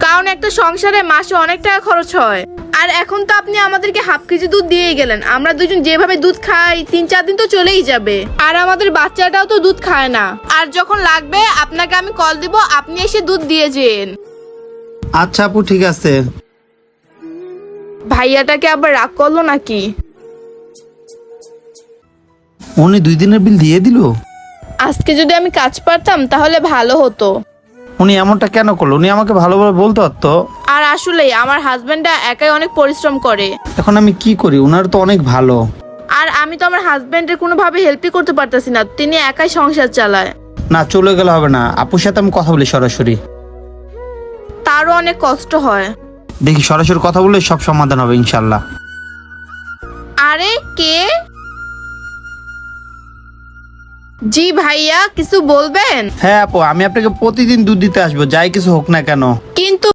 কারণ একটা সংসারে মাসে অনেক টাকা খরচ হয়। আর এখন তো আপনি আমাদেরকে হাফ কেজি দুধ দিয়েই গেলেন। আমরা দুজন যেভাবে দুধ খাই 3-4 দিন তো চলেই যাবে। আর আমাদের বাচ্চাটাও তো দুধ খায় না। আর যখন লাগবে আপনাকে আমি কল দিব, আপনি এসে দুধ দিয়ে যেন। আচ্ছা আপু ঠিক আছে। ভাইয়াটাকে আবার রাগ করলো নাকি? উনি 2 দিনের বিল দিয়ে দিল। আজকে যদি আমি কাজ পারতাম তাহলে ভালো হতো। উনি এমনটা কেন করলো? উনি আমাকে ভালোভাবে বলতে পারতো। আর আসলেই আমার হাজবেন্ডটা একাই অনেক পরিশ্রম করে। এখন আমি কি করি? উনার তো অনেক ভালো। আর আমি তো আমার হাজবেন্ডের কোনোভাবে হেল্পই করতে পারতাছি না, তিনি একাই সংসার চালায়। না, চলে গেলে হবে না, আপুর সাথে আমি কথা বলি সরাসরি। তারও অনেক কষ্ট হয়। দেখি সরাসরি কথা বললে সব সমাধান হবে ইনশাল্লাহ। আরে কে? জি ভাইয়া, কিছু বলবেন? হ্যাঁ আপু, আমি আপনাকে প্রতিদিন দুধ দিতে আসবো, যাই কিছু হোক না কেন। কিন্তু